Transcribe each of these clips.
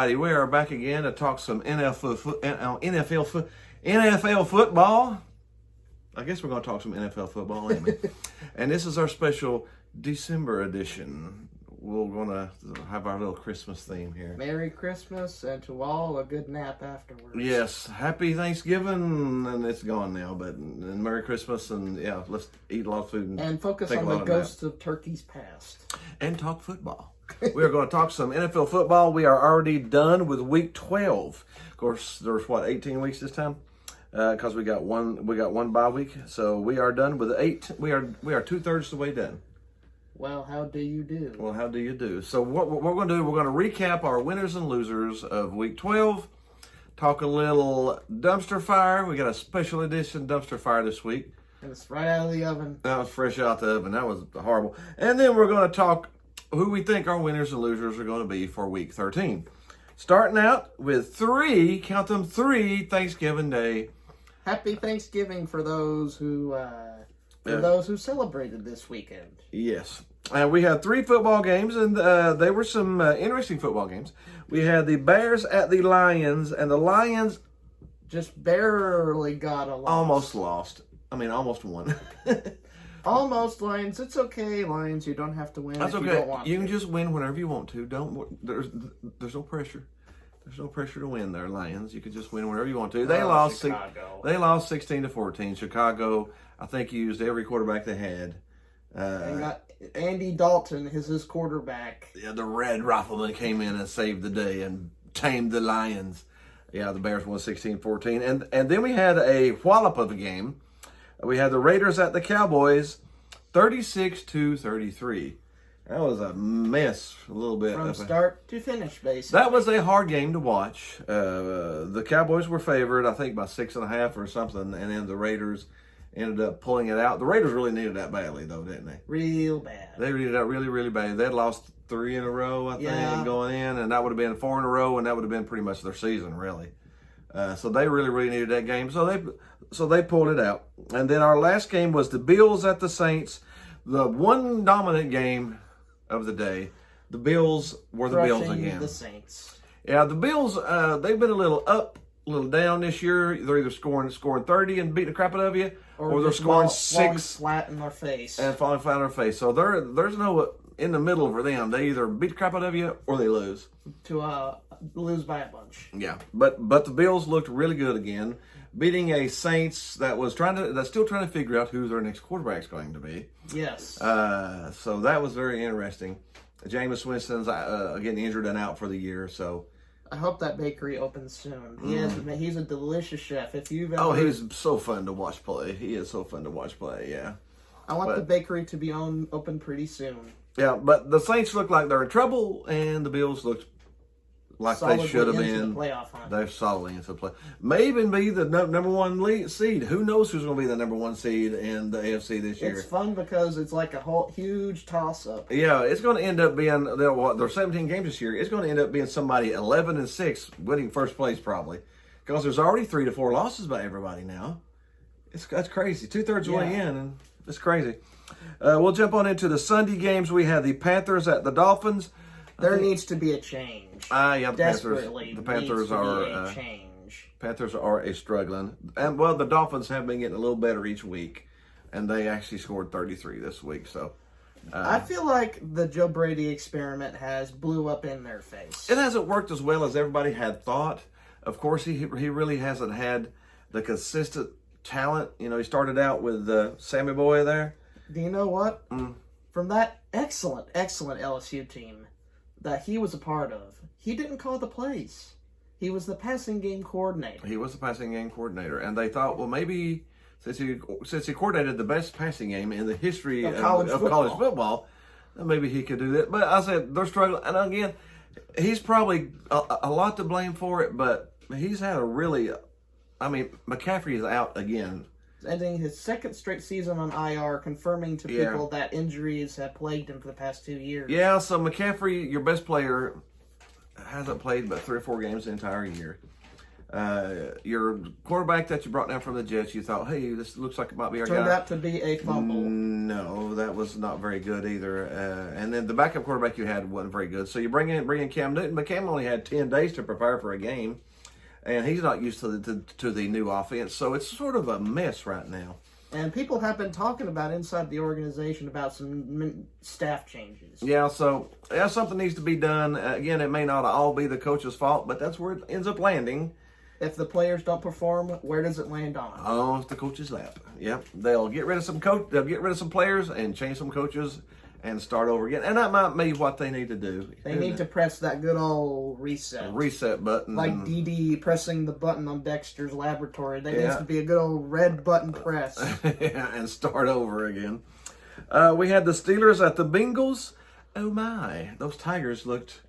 everybody. We are back again to talk some NFL football. I guess we're going to talk some NFL football, ain't we? And this is our special December edition. We're going to have our little Christmas theme here. Merry Christmas, and to all, a good nap afterwards. Yes, Happy Thanksgiving, and it's gone now, but and Merry Christmas, and yeah, let's eat a lot of food. And focus on the ghosts of turkey's past. And talk football. We are going to talk some NFL football. We are already done with Week 12. Of course, there's 18 weeks this time, because we got one bye week. So we are done with 8. We are 2/3 the way done. Well, how do you do? Well, how do you do? So what we're going to do, we're going to recap our winners and losers of Week 12. Talk a little dumpster fire. We got a special edition dumpster fire this week. And it's right out of the oven. That was fresh out the oven. That was horrible. And then we're going to talk who we think our winners and losers are going to be for Week 13. Starting out with 3, count them 3, Thanksgiving Day. Happy Thanksgiving for those who celebrated this weekend. Yes. We had 3 football games, and they were some interesting football games. We had the Bears at the Lions, and the Lions just barely got a loss. Almost lost. I mean, almost won. Almost, Lions. It's okay, Lions. You don't have to win. That's if okay. You don't want you to. can just win whenever you want to. There's no pressure. There's no pressure to win there, Lions. You can just win whenever you want to. They lost. Chicago. They lost 16-14. Chicago, I think, used every quarterback they had. They got Andy Dalton as his quarterback. Yeah, the Red Rifleman came in and saved the day and tamed the Lions. Yeah, the Bears won 16-14. And then we had a wallop of a game. We had the Raiders at the Cowboys, 36-33. That was a mess, a little bit. From start to finish, basically. That was a hard game to watch. The Cowboys were favored, I think, by 6.5 or something, and then the Raiders ended up pulling it out. The Raiders really needed that badly, though, didn't they? Real bad. They needed that really, really bad. They had lost 3 in a row, I think, going in, and that would have been 4 in a row, and that would have been pretty much their season, really. So they really, really needed that game. So they pulled it out. And then our last game was the Bills at the Saints. The one dominant game of the day. The Bills were the Bills again. The Saints. Yeah, the Bills, they've been a little up, a little down this year. They're either scoring 30 and beating the crap out of you, or they're scoring 6 flat in their face. And falling flat in their face. So there's no in the middle for them. They either beat the crap out of you or they lose. To lose by a bunch. Yeah, but the Bills looked really good again, beating a Saints that was still trying to figure out who their next quarterback's going to be. Yes. So that was very interesting. Jameis Winston's getting injured and out for the year. So I hope that bakery opens soon. He's a delicious chef. If you've ever... Oh, he's so fun to watch play. He is so fun to watch play. Yeah. I want the bakery to be open pretty soon. Yeah, but the Saints look like they're in trouble, and the Bills look like they should have been. They're solidly into the play. May even be the number 1 seed. Who knows who's going to be the number 1 seed in the AFC this year? It's fun because it's like a whole huge toss-up. Yeah, it's going to end up being, there are 17 games this year. It's going to end up being somebody 11-6 winning first place probably, because there's already 3 to 4 losses by everybody now. That's crazy. 2/3 way in, and it's crazy. We'll jump on into the Sunday games. We had the Panthers at the Dolphins. There needs to be a change. Yeah, the Desperately Panthers are a change. Panthers are struggling, and well, the Dolphins have been getting a little better each week, and they actually scored 33 this week. So I feel like the Joe Brady experiment has blew up in their face. It hasn't worked as well as everybody had thought. Of course, he really hasn't had the consistent talent. You know, he started out with Sammy Boy there. Do you know what? From that excellent LSU team that he was a part of, he didn't call the plays. He was the passing game coordinator. And they thought, well, maybe since he coordinated the best passing game in the history of college football, then maybe he could do that. But I said they're struggling, and again, he's probably a lot to blame for it. But he's had McCaffrey is out again. Ending his 2nd straight season on IR, confirming to people that injuries have plagued him for the past 2 years. Yeah, so McCaffrey, your best player, hasn't played but 3 or 4 games the entire year. Your quarterback that you brought down from the Jets, you thought, hey, this looks like it might be our guy. Turned out to be a fumble. No, that was not very good either. And then the backup quarterback you had wasn't very good. So you bring in Cam Newton, but Cam only had 10 days to prepare for a game, and he's not used to the new offense. So it's sort of a mess right now. And people have been talking about inside the organization about some staff changes. Yeah, so something needs to be done. Again, it may not all be the coach's fault, but that's where it ends up landing. If the players don't perform, where does it land on? Oh, it's the coach's lap. Yep, they'll get rid of some They'll get rid of some players and change some coaches and start over again. And that might be what they need to do. They need to press that good old reset button, like Dee pressing the button on Dexter's Laboratory. There needs to be a good old red button press. And start over again. We had the Steelers at the Bengals. Oh my, those Tigers looked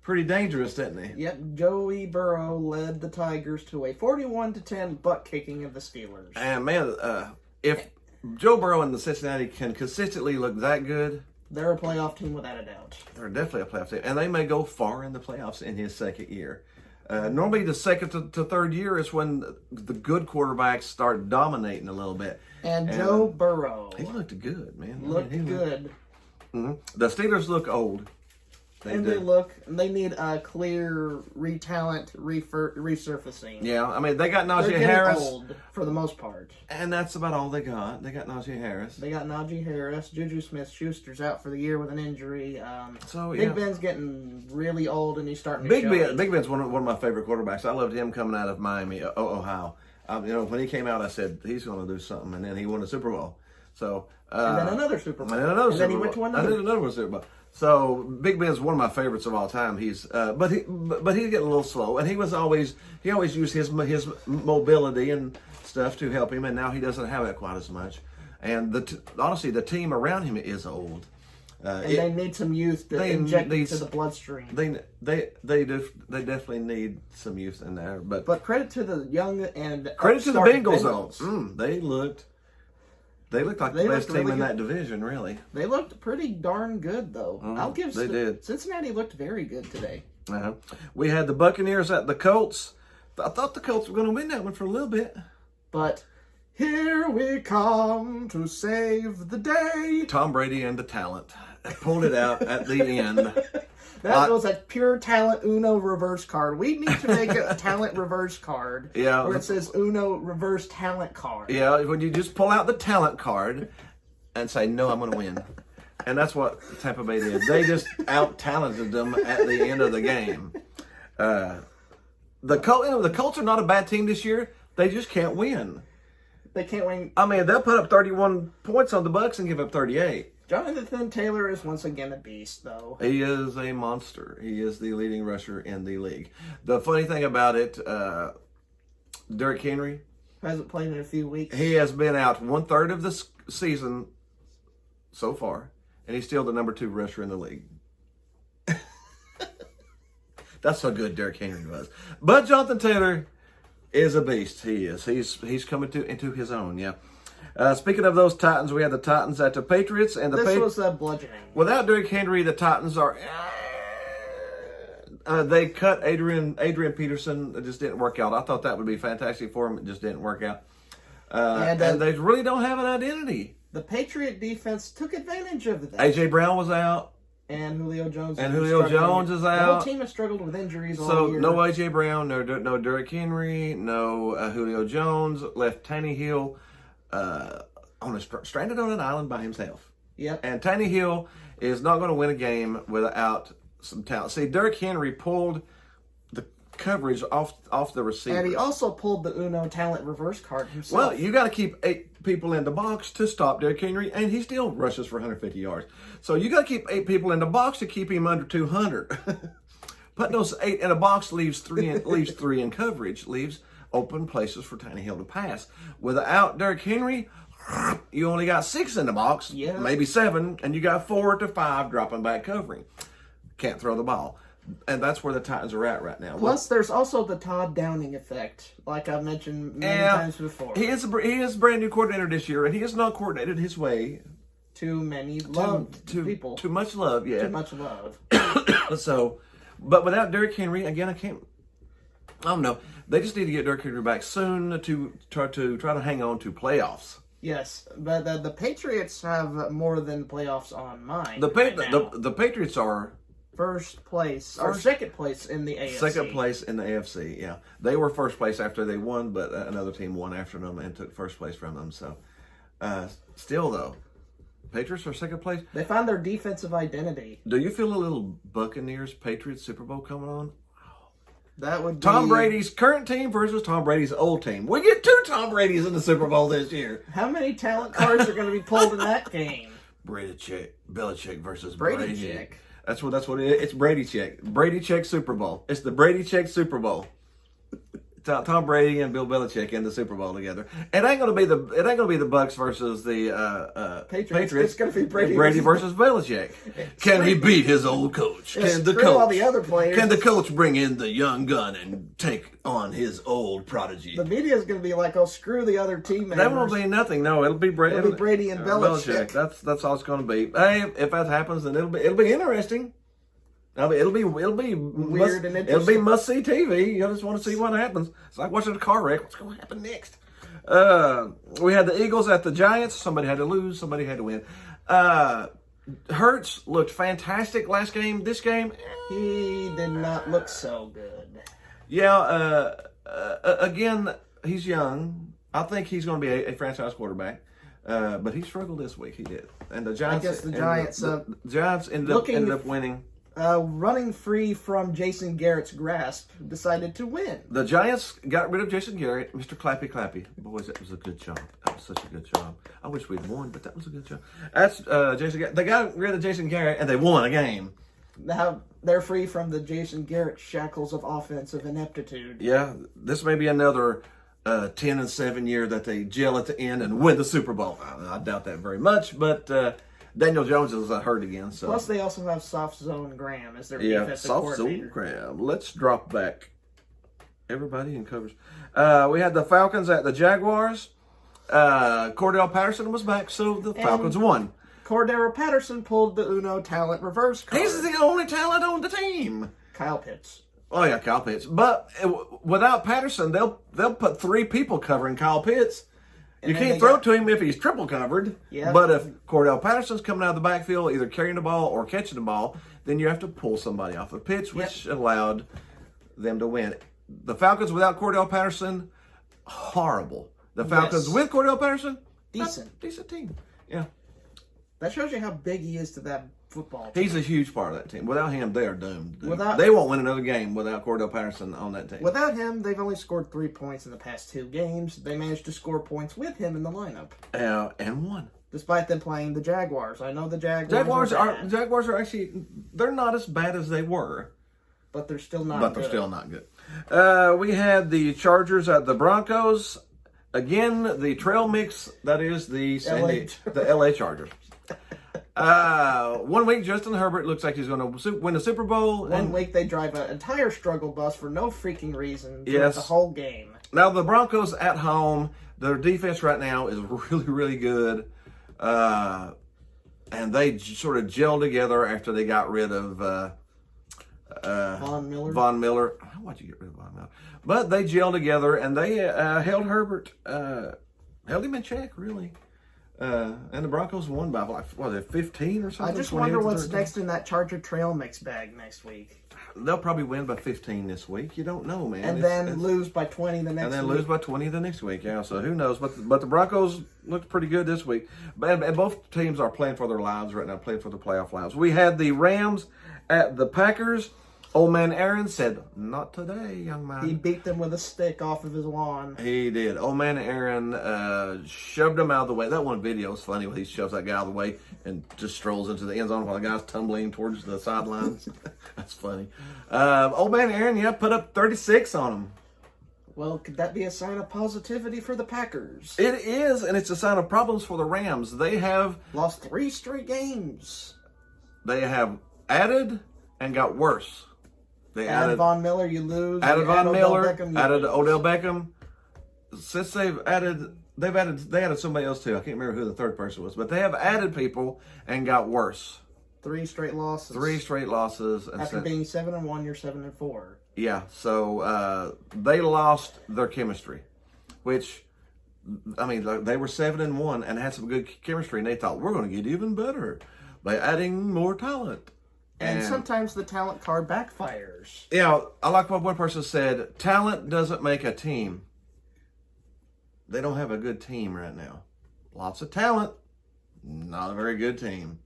pretty dangerous, didn't they? Yep, Joey Burrow led the Tigers to a 41-10 butt kicking of the Steelers. And man, if Joe Burrow and the Cincinnati can consistently look that good, they're a playoff team without a doubt. They're definitely a playoff team, and they may go far in the playoffs in his second year. Normally, the second to third year is when the good quarterbacks start dominating a little bit. And Joe Burrow, he looked good, man. Looked good. Mm-hmm. The Steelers look old. They need a clear talent resurfacing. Yeah, I mean, they got Najee They're Harris. Old, for the most part. And that's about all they got. They got Najee Harris. Juju Smith-Schuster's out for the year with an injury. So Big Ben's getting really old, and he's starting to Big Ben's one of my favorite quarterbacks. I loved him coming out of Miami, Ohio. When he came out, I said, he's going to do something. And then he won a Super Bowl. So, and then another Super Bowl. And then he went to another. And then another Super Bowl. So Big Ben's one of my favorites of all time. He's but he's getting a little slow, and he always used his mobility and stuff to help him, and now he doesn't have that quite as much. And honestly, the team around him is old. They need some youth to inject into the bloodstream. They definitely need some youth in there. But credit to the young and credit to the Bengals though. They looked like the best team in that division, really. They looked pretty darn good, though. They did. Cincinnati looked very good today. We had the Buccaneers at the Colts. I thought the Colts were going to win that one for a little bit. But here we come to save the day. Tom Brady and the talent pulled it out at the end. That was a pure talent Uno reverse card. We need to make a talent reverse card. Yeah. Where it says Uno reverse talent card. Yeah, when you just pull out the talent card and say, no, I'm going to win. And that's what Tampa Bay did. They just out-talented them at the end of the game. The Colts are not a bad team this year. They just can't win. They can't win. I mean, they'll put up 31 points on the Bucs and give up 38. Jonathan Taylor is once again a beast, though. He is a monster. He is the leading rusher in the league. The funny thing about it, Derrick Henry hasn't played in a few weeks. He has been out 1/3 of the season so far, and he's still the number 2 rusher in the league. That's how good Derrick Henry was. But Jonathan Taylor is a beast. He is. He's coming into his own. Yeah. Speaking of those Titans, we had the Titans at the Patriots, and this was a bludgeoning. Without Derrick Henry, the Titans are. They cut Adrian Peterson. It just didn't work out. I thought that would be fantastic for him. It just didn't work out. And they really don't have an identity. The Patriot defense took advantage of that. A.J. Brown was out. And Julio Jones. And Julio Jones is out. The whole team has struggled with injuries all year. So no A.J. Brown, no Derrick Henry, no Julio Jones. Left Tannehill stranded on an island by himself. Yep. And Tannehill is not going to win a game without some talent. See, Derrick Henry pulled the coverage off the receiver. And he also pulled the Uno talent reverse card himself. Well, you got to keep 8 people in the box to stop Derrick Henry, and he still rushes for 150 yards. So you got to keep 8 people in the box to keep him under 200. Putting those 8 in a box leaves 3 in coverage, leaves open places for Tannehill to pass. Without Derrick Henry, you only got 6 in the box, maybe 7, and you got 4 to 5 dropping back covering. Can't throw the ball. And that's where the Titans are at right now. Plus, there's also the Todd Downing effect, like I've mentioned many times before. He is a brand new coordinator this year, and he has not coordinated his way. Too many people. Too much love, yeah. Too much love. So, but without Derrick Henry, again, I can't. don't know. They just need to get Derrick Henry back soon to try to hang on to playoffs. Yes, but the Patriots have more than playoffs on mine. The Patriots are first place or second place in the AFC. Second place in the AFC. Yeah, they were first place after they won, but another team won after them and took first place from them. So, still though, Patriots are second place. They found their defensive identity. Do you feel a little Buccaneers Patriots Super Bowl coming on? That would be Tom Brady's current team versus Tom Brady's old team. We get 2 Tom Bradys in the Super Bowl this year. How many talent cards are going to be pulled in that game? Belichick versus Brady check. That's what it is. It's Brady check. Brady check Super Bowl. It's the Brady check Super Bowl. Tom Brady and Bill Belichick in the Super Bowl together. It ain't gonna be the Bucks versus the Patriots. It's gonna be Brady versus Belichick. Can he beat his old coach? Can the coach? All the other players. Can the coach bring in the young gun and take on his old prodigy? The media is gonna be like, "Oh, screw the other team members." That won't be nothing. No, it'll be Brady. It'll be Brady and Belichick. That's all it's gonna be. Hey, if that happens, then it'll be interesting. It'll be weird and interesting. It'll be must see TV. You just want to see what happens. It's like watching a car wreck. What's going to happen next? We had the Eagles at the Giants. Somebody had to lose. Somebody had to win. Hurts looked fantastic last game. This game, he did not look so good. Yeah. Again, he's young. I think he's going to be a franchise quarterback. But he struggled this week. He did. And the Giants. I guess the Giants. Ended up winning. Running free from Jason Garrett's grasp, decided to win. The Giants got rid of Jason Garrett. Mr. Clappy Clappy. Boys, that was a good job. That was such a good job. I wish we'd won, but that was a good job. That's Jason Garrett. They got rid of Jason Garrett, and they won a game. Now they're free from the Jason Garrett shackles of offensive ineptitude. Yeah, this may be another 10-7 year that they gel at the end and win the Super Bowl. I doubt that very much, but... Daniel Jones is hurt again. So. Plus, they also have Soft Zone Graham as their defensive coordinator. Soft Zone Graham. Let's drop back. Everybody in covers. We had the Falcons at the Jaguars. Cordell Patterson was back, so the Falcons won. Cordell Patterson pulled the Uno talent reverse card. He's the only talent on the team. Kyle Pitts. Oh yeah, Kyle Pitts. But without Patterson, they'll put 3 people covering Kyle Pitts. You can't throw to him if he's triple covered. Yep. But if Cordell Patterson's coming out of the backfield, either carrying the ball or catching the ball, then you have to pull somebody off the pitch, which allowed them to win. The Falcons without Cordell Patterson, horrible. The Falcons with Cordell Patterson, decent team. Yeah. That shows you how big he is to that football team. He's a huge part of that team. Without him, they are doomed. They won't win another game without Cordell Patterson on that team. Without him, they've only scored 3 points in the past 2 games. They managed to score points with him in the lineup. And won. Despite them playing the Jaguars. I know the Jaguars are actually, they're not as bad as they were. But they're still not good. We had the Chargers at the Broncos. Again, the trail mix, that is the LA Chargers. 1 week, Justin Herbert looks like he's going to win the Super Bowl. One week, they drive an entire struggle bus for no freaking reason throughout the whole game. Now, the Broncos at home, their defense right now is really, really good. And they sort of gelled together after they got rid of Von Miller. Why'd you get rid of Von Miller? But they gelled together, and they held Herbert, held him in check, really. And the Broncos won by, 15 or something? I just wonder what's next in that Charger trail mix bag next week. They'll probably win by 15 this week. You don't know, man. And then lose by 20 the next week. And then lose by 20 the next week, yeah. So who knows? But the Broncos looked pretty good this week. And both teams are playing for their lives right now, playing for the playoff lives. We had the Rams at the Packers. Old man Aaron said, "Not today, young man." He beat them with a stick off of his lawn. He did. Old man Aaron shoved him out of the way. That one video is funny when he shoves that guy out of the way and just strolls into the end zone while the guy's tumbling towards the sidelines. That's funny. Old man Aaron, put up 36 on him. Well, could that be a sign of positivity for the Packers? It is, and it's a sign of problems for the Rams. They have lost 3 straight games. They have added and got worse. They added Von Miller, you lose. Added Von Miller, added Odell Beckham. Since they added somebody else too. I can't remember who the third person was, but they have added people and got worse. 3 straight losses. And after being 7-1, you're 7-4. Yeah, so they lost their chemistry, which, I mean, they were 7-1 and had some good chemistry, and they thought, we're going to get even better by adding more talent. And sometimes the talent card backfires. Yeah, I like what one person said, talent doesn't make a team. They don't have a good team right now. Lots of talent, not a very good team.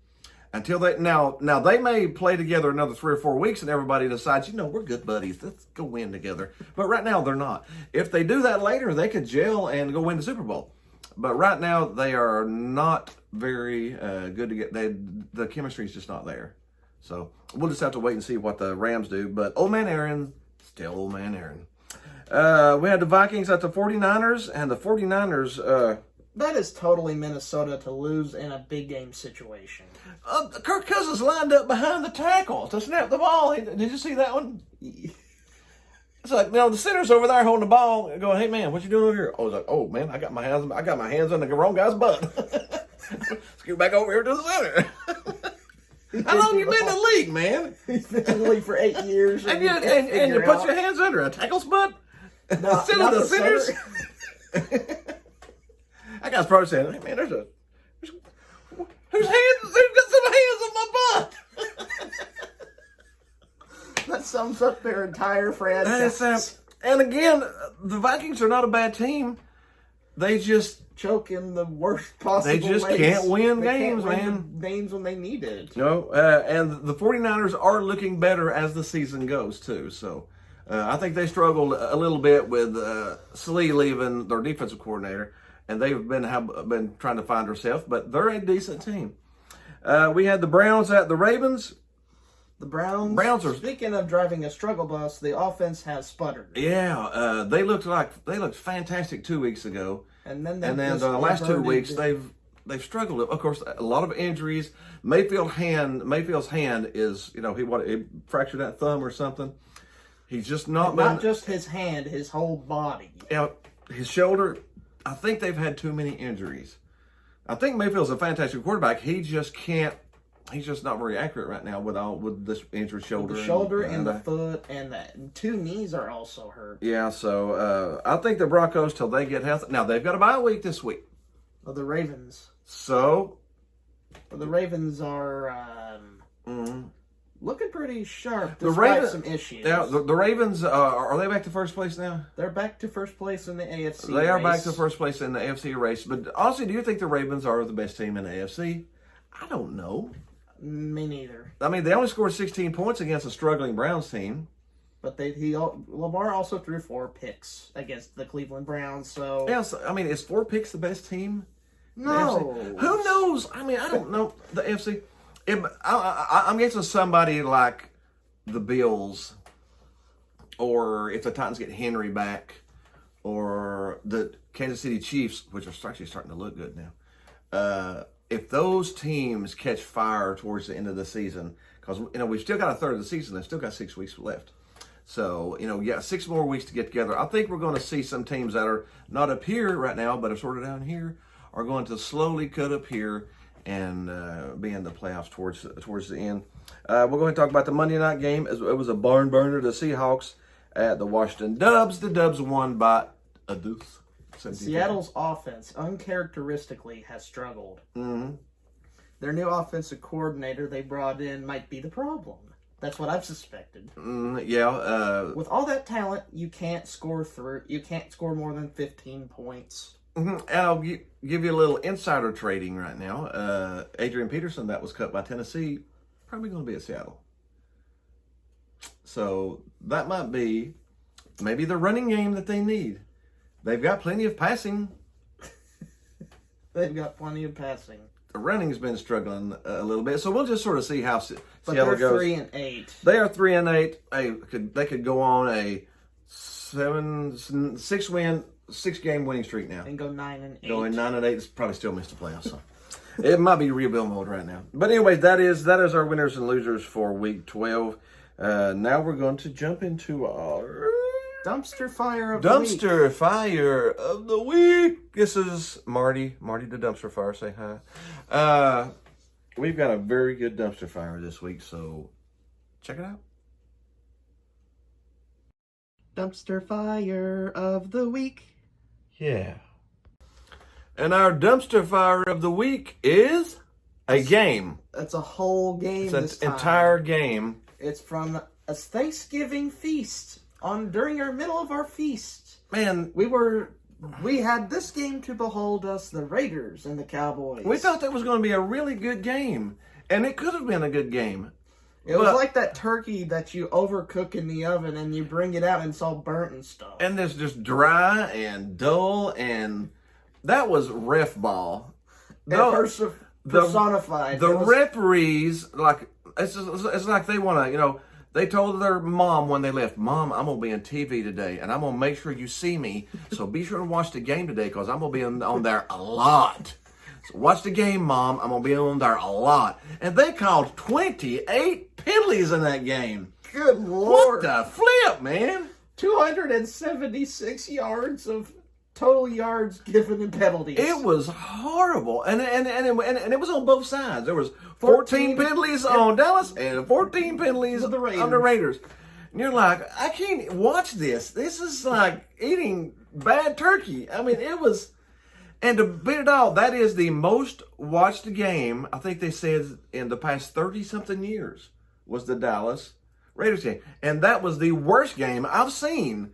Until they now they may play together another 3 or 4 weeks and everybody decides, we're good buddies. Let's go win together. But right now they're not. If they do that later, they could gel and go win the Super Bowl. But right now they are not very good to get. The chemistry is just not there. So we'll just have to wait and see what the Rams do. But old man Aaron, still old man Aaron. We had the Vikings at the 49ers, and the 49ers. That is totally Minnesota to lose in a big game situation. Kirk Cousins lined up behind the tackle to snap the ball. Did you see that one? It's like, the center's over there holding the ball, going, "Hey man, what you doing over here?" I was like, "Oh man, I got my hands on the wrong guy's butt." Scoot back over here to the center. How long you been in the league, man? He's been in the league for 8 years. And you put your hands under a tackle's butt? Instead of the centers? That guy's probably saying, "Hey man, who's got some hands on my butt?" That sums up their entire franchise. And again, the Vikings are not a bad team. They just choke in the worst possible ways. They just can't win games, man. Games when they need it. No, and the 49ers are looking better as the season goes, too. So I think they struggled a little bit with Slee leaving, their defensive coordinator, and they've been trying to find herself, but they're a decent team. We had the Browns at the Ravens. The Browns are, speaking of driving a struggle bus, the offense has sputtered. Yeah, they looked fantastic 2 weeks ago, and then the last 2 weeks they've struggled. Of course, a lot of injuries. Mayfield's hand is he fractured that thumb or something. He's just not just his hand, his whole body. Yeah, his shoulder. I think they've had too many injuries. I think Mayfield's a fantastic quarterback. He just can't. He's just not very accurate right now with this injured shoulder. The shoulder and the foot and the 2 knees are also hurt. Yeah, so I think the Broncos, till they get healthy. Now, they've got a bye week this week. Well, the Ravens. So? Well, the Ravens are looking pretty sharp despite some issues. Yeah, the Ravens, are they back to first place now? They're back to first place in the AFC They are back to first place in the AFC race. But honestly, do you think the Ravens are the best team in the AFC? I don't know. Me neither. I mean, they only scored 16 points against a struggling Browns team. But Lamar also threw 4 picks against the Cleveland Browns. So yeah, I mean, is 4 picks the best team? No. Who knows? I mean, I don't know the AFC. I'm guessing somebody like the Bills, or if the Titans get Henry back, or the Kansas City Chiefs, which are actually starting to look good now. If those teams catch fire towards the end of the season, because we've still got a third of the season, they've still got 6 weeks left. So 6 more weeks to get together. I think we're going to see some teams that are not up here right now, but are sort of down here, are going to slowly cut up here and be in the playoffs towards the end. We'll go ahead and talk about the Monday night game. It was a barn burner. The Seahawks at the Washington Dubs. The Dubs won by a deuce. Seattle's offense, uncharacteristically, has struggled. Mm-hmm. Their new offensive coordinator they brought in might be the problem. That's what I've suspected. Yeah. With all that talent, you can't score more than 15 points. Mm-hmm. And I'll give you a little insider trading right now. Adrian Peterson, that was cut by Tennessee, probably going to be at Seattle. So that might be maybe the running game that they need. They've got plenty of passing. They've got plenty of passing. The running's been struggling a little bit, so we'll just sort of see how Seattle goes. They're 3-8. They are 3-8. They could go on a 6-game winning streak now, and go 9-8. Going 9-8 is probably still missed the playoffs. So it might be rebuild mode right now. But anyways, that is our winners and losers for week 12. Now we're going to jump into our Dumpster fire of the week. Dumpster fire of the week. This is Marty. Marty the dumpster fire. Say hi. We've got a very good dumpster fire this week, so check it out. Dumpster fire of the week. Yeah. And our dumpster fire of the week is a game. It's a whole game It's an entire game. It's from a Thanksgiving feast during our middle of our feast. Man, we had this game to behold us, the Raiders and the Cowboys. We thought that was going to be a really good game, and it could have been a good game. It was like that turkey that you overcook in the oven and you bring it out and it's all burnt and stuff. And it's just dry and dull, and that was ref ball. Personified. The referees, like, it's like they want to, they told their mom when they left, Mom, I'm going to be on TV today, and I'm going to make sure you see me, so be sure to watch the game today, because I'm going to be on there a lot. So watch the game, Mom. I'm going to be on there a lot. And they called 28 penalties in that game. Good Lord. What the flip, man? 276 yards of total yards given in penalties. It was horrible. And it was on both sides. There was 14 penalties on Dallas and 14 penalties on the Raiders. And you're like, I can't watch this. This is like eating bad turkey. I mean, it was... And to beat it all, that is the most watched game, I think they said, in the past 30-something years, was the Dallas Raiders game. And that was the worst game I've seen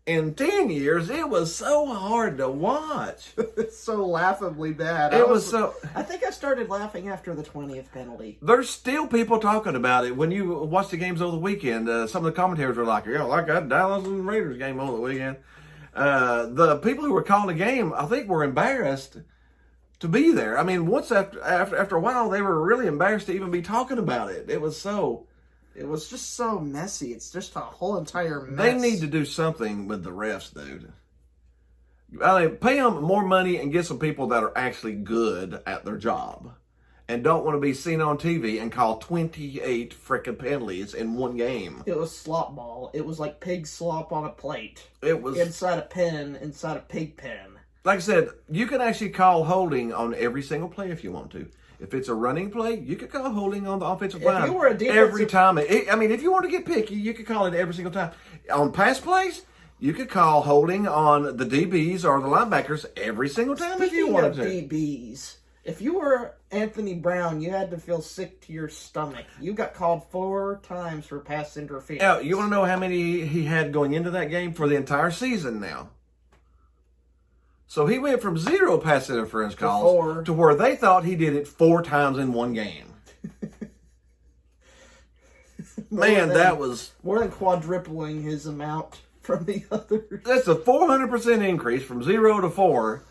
in 10 years. It was so hard to watch. It's so laughably bad. I think I started laughing after the 20th penalty. There's still people talking about it. When you watch the games over the weekend, some of the commentators were like, like that Dallas and Raiders game over the weekend. The people who were calling the game, I think, were embarrassed to be there. I mean, once after a while, they were really embarrassed to even be talking about it. It was just so messy. It's just a whole entire mess. They need to do something with the refs, dude. I mean, pay them more money and get some people that are actually good at their job and don't want to be seen on TV and call 28 frickin' penalties in one game. It was slop ball. It was like pig slop on a plate. It was... inside a pen, inside a pig pen. Like I said, you can actually call holding on every single play if you want to. If it's a running play, you could call holding on the offensive line. If you were a defensive... every time. If you want to get picky, you could call it every single time. On pass plays, you could call holding on the DBs or the linebackers every single time if you wanted to. DBs... If you were Anthony Brown, you had to feel sick to your stomach. You got called 4 times for pass interference. Now, you want to know how many he had going into that game for the entire season now? So he went from 0 pass interference calls to where they thought he did it 4 times in one game. That was... more than quadrupling his amount from the others. That's a 400% increase from 0 to 4.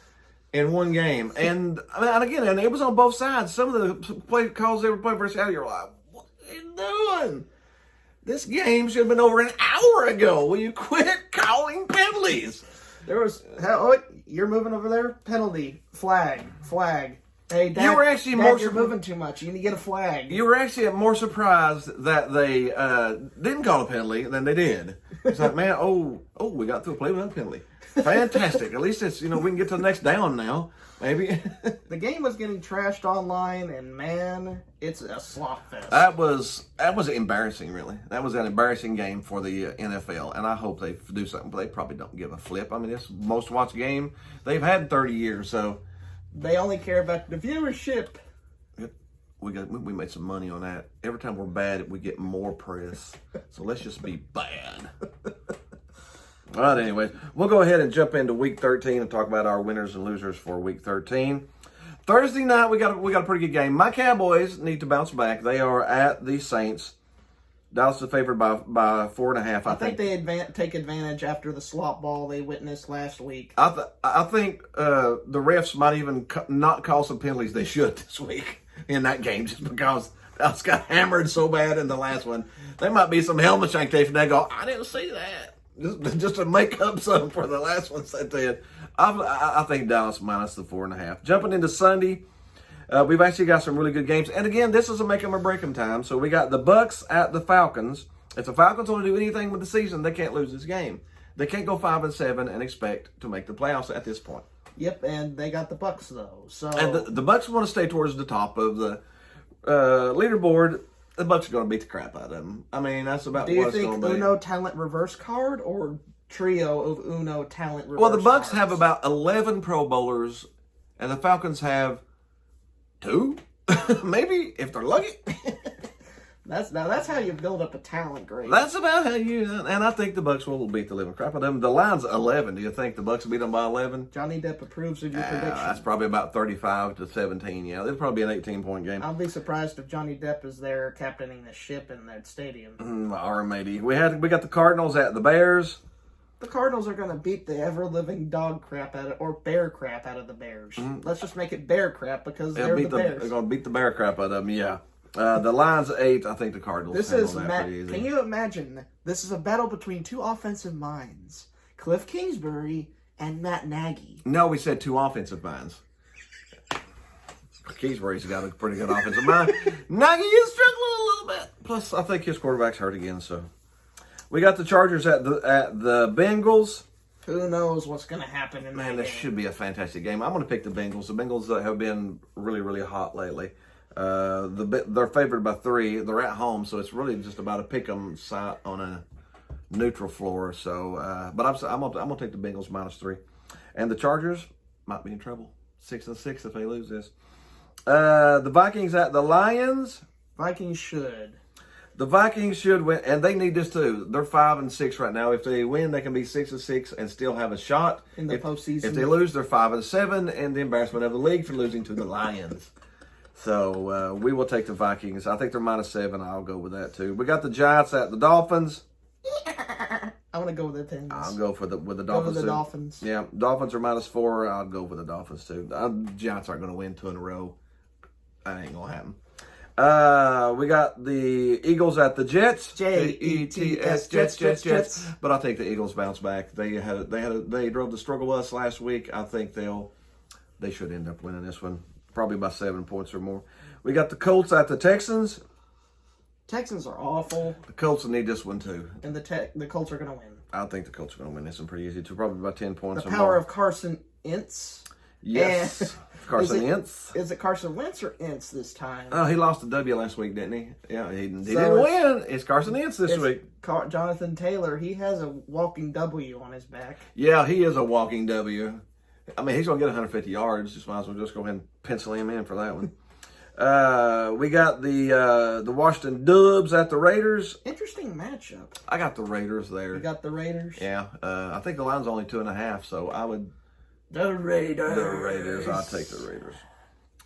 In one game. And again, it was on both sides. Some of the play calls they were playing for Saturday, you're like, what are you doing? This game should have been over an hour ago. Will you quit calling penalties? There was, you're moving over there? Penalty. Flag. Hey, Dad, you were actually you're moving too much. You need to get a flag. You were actually more surprised that they didn't call a penalty than they did. It's like, man, we got through a play without a penalty. Fantastic. At least it's, we can get to the next down now, maybe. The game was getting trashed online, and man, it's a slop fest. That was embarrassing, really. That was an embarrassing game for the NFL, and I hope they do something, but they probably don't give a flip. I mean, it's the most watched game they've had in 30 years, so. They only care about the viewership. We made some money on that. Every time we're bad, we get more press. So let's just be bad. All right, anyways, we'll go ahead and jump into Week 13 and talk about our winners and losers for Week 13. Thursday night, we got a pretty good game. My Cowboys need to bounce back. They are at the Saints. Dallas is favored by 4.5. I think they take advantage after the slop ball they witnessed last week. I think the refs might even not call some penalties they should this week in that game just because Dallas got hammered so bad in the last one. There might be some helmet sanctification. They go, I didn't see that. Just to make up something for the last ones they did. I think Dallas minus the 4.5. Jumping into Sunday, we've actually got some really good games. And again, this is a make 'em or break 'em time. So we got the Bucs at the Falcons. If the Falcons want to do anything with the season, they can't lose this game. They can't go 5-7 and expect to make the playoffs at this point. Yep, and they got the Bucs though. So and the Bucs want to stay towards the top of the leaderboard. the Bucs are going to beat the crap out of them. I mean, that's about what it's going to be. Do you think Uno talent reverse card or trio of Uno talent reverse Well, the Bucs cards? have about 11 Pro Bowlers, and the Falcons have 2, maybe, if they're lucky. That's how you build up a talent grade. That's about how and I think the Bucs will beat the living crap out of them. The line's 11. Do you think the Bucs will beat them by 11? Johnny Depp approves of your prediction. That's probably about 35-17. Yeah, it'll probably be an 18-point game. I'll be surprised if Johnny Depp is there captaining the ship in that stadium. Or maybe we got the Cardinals at the Bears. The Cardinals are going to beat the ever-living dog crap out of, or bear crap out of the Bears. Let's just make it bear crap because they're the Bears. They're going to beat the bear crap out of them. Yeah. The line's 8. I think the Cardinals. This is Can you imagine? This is a battle between 2 offensive minds: Cliff Kingsbury and Matt Nagy. No, we said 2 offensive minds. Kingsbury's got a pretty good offensive mind. Nagy is struggling a little bit. Plus, I think his quarterback's hurt again. So, we got the Chargers at the Bengals. Who knows what's going to happen in that game? This should be a fantastic game. I'm going to pick the Bengals. The Bengals have been really, really hot lately. They're favored by 3. They're at home, so it's really just about a pick 'em site on a neutral floor. So, but I'm gonna take the Bengals -3, and the Chargers might be in trouble. 6-6 if they lose this. The Vikings at the Lions. Vikings should. The Vikings should win, and they need this too. They're 5-6 right now. If they win, they can be 6-6 and still have a shot in the postseason. If they lose, they're 5-7, and the embarrassment of the league for losing to the Lions. So we will take the Vikings. I think they're -7. I'll go with that too. We got the Giants at the Dolphins. I want to go with the Tens. I'll go with the Dolphins. Go with the Dolphins. Yeah, Dolphins are -4. I'll go with the Dolphins too. The Giants aren't going to win 2 in a row. That ain't going to happen. We got the Eagles at the Jets. Jets. Jets. But I think the Eagles bounce back. They drove the struggle bus last week. I think they should end up winning this one. Probably by 7 points or more. We got the Colts at the Texans. Texans are awful. The Colts will need this one too. And the Colts are going to win. I think the Colts are going to win this one pretty easy too. Probably by 10 points the or more. The power of Carson Wentz. Yes. Carson Wentz. Is it Carson Wentz or Wentz this time? Oh, he lost a W last week, didn't he? Yeah, he didn't win. It's Carson Wentz this week. Jonathan Taylor, he has a walking W on his back. Yeah, he is a walking W. I mean, he's going to get 150 yards. Just might as well just go ahead and pencil him in for that one. We got the Washington Dubs at the Raiders. Interesting matchup. I got the Raiders there. You got the Raiders? Yeah. I think the line's only 2.5, so I would... The Raiders. The Raiders. I'll take the Raiders.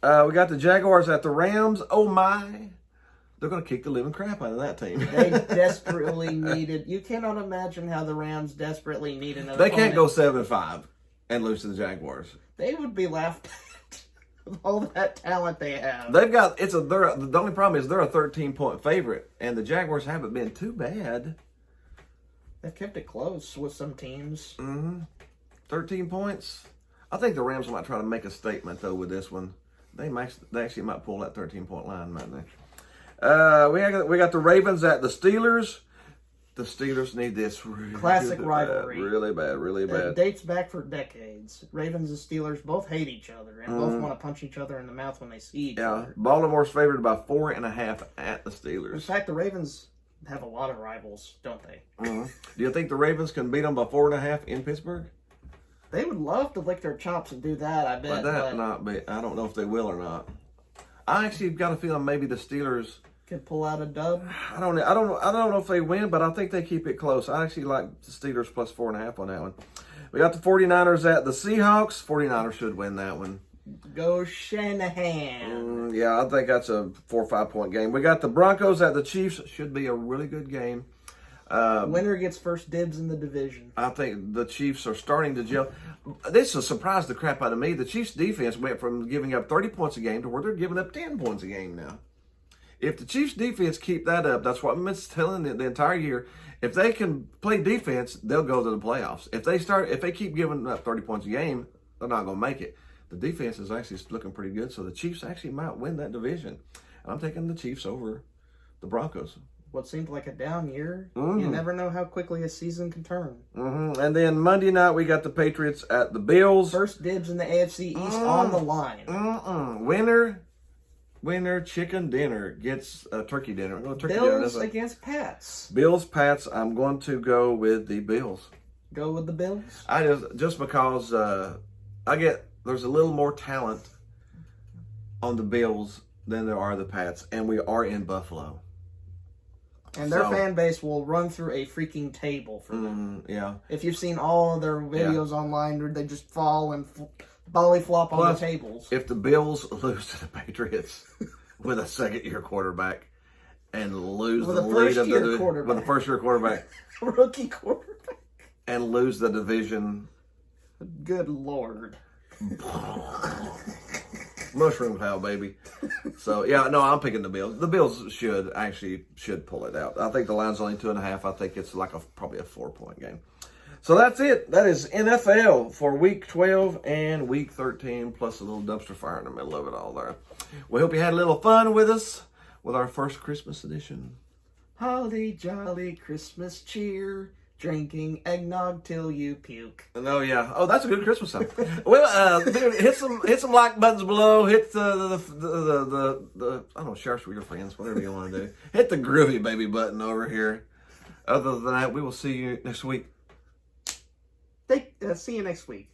We got the Jaguars at the Rams. Oh, my. They're going to kick the living crap out of that team. They desperately needed... You cannot imagine how the Rams desperately need another They can't go 7-5 and lose to the Jaguars. They would be laughed at with all that talent they have. They've got... The only problem is they're a 13-point favorite, and the Jaguars haven't been too bad. They've kept it close with some teams. 13 points. I think the Rams might try to make a statement, though, with this one. They actually might pull that 13-point line, mightn't they? We got the Ravens at the Steelers. The Steelers need this classic rivalry. Really bad. It dates back for decades. Ravens and Steelers both hate each other and both want to punch each other in the mouth when they see each other. Baltimore's favored by 4.5 at the Steelers. In fact, the Ravens have a lot of rivals, don't they? Do you think the Ravens can beat them by 4.5 in Pittsburgh? They would love to lick their chops and do that, I bet. I don't know if they will or not. I actually got a feeling maybe the Steelers can pull out a dub. I don't know if they win, but I think they keep it close. I actually like the Steelers plus 4.5 on that one. We got the 49ers at the Seahawks. 49ers should win that one. Go Shanahan. Yeah, I think that's a 4 or 5 point game. We got the Broncos at the Chiefs. Should be a really good game. Winner gets first dibs in the division. I think the Chiefs are starting to gel. This has surprised the crap out of me. The Chiefs' defense went from giving up 30 points a game to where they're giving up 10 points a game now. If the Chiefs' defense keep that up, that's what I've been telling the entire year. If they can play defense, they'll go to the playoffs. If they keep giving up 30 points a game, they're not going to make it. The defense is actually looking pretty good, so the Chiefs actually might win that division. I'm taking the Chiefs over the Broncos. What seemed like a down year, you never know how quickly a season can turn. And then Monday night, we got the Patriots at the Bills. First dibs in the AFC East on the line. Winner Winner chicken dinner gets turkey dinner. I'm going turkey Bills dinner. against Pats. Bills, Pats. I'm going to go with the Bills. Go with the Bills? I just because there's a little more talent on the Bills than there are the Pats, and we are in Buffalo. And their fan base will run through a freaking table for them. Yeah. If you've seen all of their videos online, where they just fall and belly flop on the tables. If the Bills lose to the Patriots with a second-year quarterback and lose the lead of with a first-year quarterback, rookie quarterback, and lose the division, good Lord. Mushroom hell, baby. So, yeah, no, I'm picking the Bills. The Bills should pull it out. I think the line's only 2.5. I think it's like probably a 4-point game. So that's it. That is NFL for Week 12 and Week 13, plus a little dumpster fire in the middle of it all there. We hope you had a little fun with us with our first Christmas edition. Holly jolly Christmas cheer. Drinking eggnog till you puke. Oh yeah. Oh, that's a good Christmas song. Well, hit some like buttons below. Hit the I don't know, share with your friends, whatever you want to do. Hit the groovy baby button over here. Other than that, we will see you next week. See you next week.